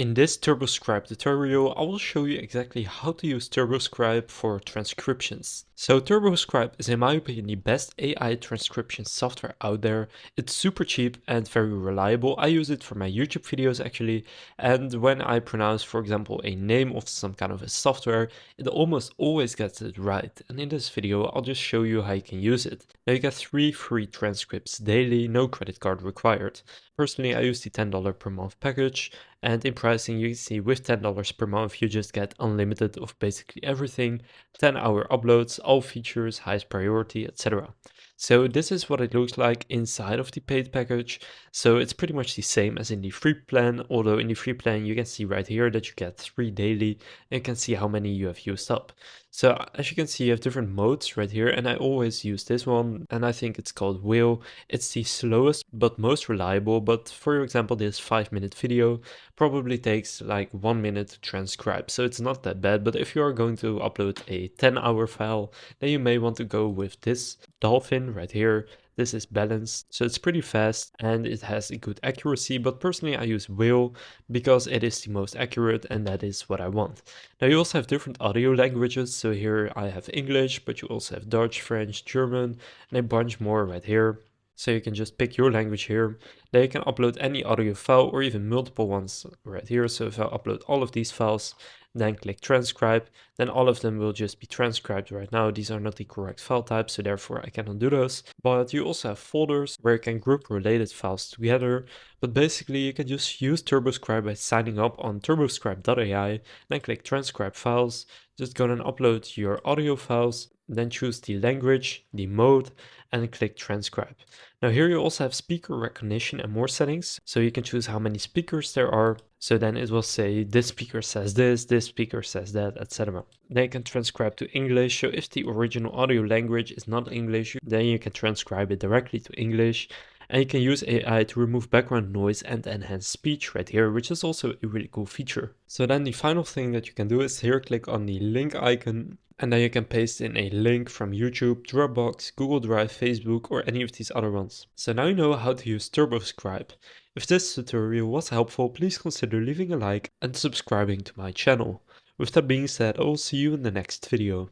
In this TurboScribe tutorial, I will show you exactly how to use TurboScribe for transcriptions. So TurboScribe is in my opinion the best AI transcription software out there. It's super cheap and very reliable. I use it for my YouTube videos actually, and when I pronounce, for example, a name of some kind of a software, it almost always gets it right. And in this video, I'll just show you how you can use it. Now you get 3 free transcripts daily, no credit card required. Personally, I use the $10 per month package, and in pricing you can see with $10 per month you just get unlimited of basically everything, 10-hour uploads, all features, highest priority, etc. So this is what it looks like inside of the paid package. So it's pretty much the same as in the free plan, although in the free plan you can see right here that you get 3 daily and you can see how many you have used up. So as you can see, you have different modes right here, and I always use this one, and I think it's called Whale. It's the slowest but most reliable, but for example this 5-minute video probably takes like 1 minute to transcribe, so it's not that bad. But if you are going to upload a 10-hour file, then you may want to go with this Dolphin right here. This is balanced, so it's pretty fast and it has a good accuracy, but personally I use Whale because it is the most accurate and that is what I want. Now you also have different audio languages, so here I have English, but you also have Dutch, French, German, and a bunch more right here. So you can just pick your language here. Then you can upload any audio file or even multiple ones right here. So if I upload all of these files, then click transcribe, then all of them will just be transcribed right now. These are not the correct file types, so therefore I cannot do those. But you also have folders where you can group related files together. But basically you can just use TurboScribe by signing up on turboscribe.ai, then click transcribe files, just go and upload your audio files, then choose the language, the mode, and click transcribe. Now here you also have speaker recognition and more settings, so you can choose how many speakers there are. So then it will say this speaker says this speaker says that, etc. Then you can transcribe to English, so if the original audio language is not English, then you can transcribe it directly to English. And you can use AI to remove background noise and enhance speech right here, which is also a really cool feature. So then the final thing that you can do is here click on the link icon, and then you can paste in a link from YouTube, Dropbox, Google Drive, Facebook, or any of these other ones. So now you know how to use TurboScribe. If this tutorial was helpful, please consider leaving a like and subscribing to my channel. With that being said, I will see you in the next video.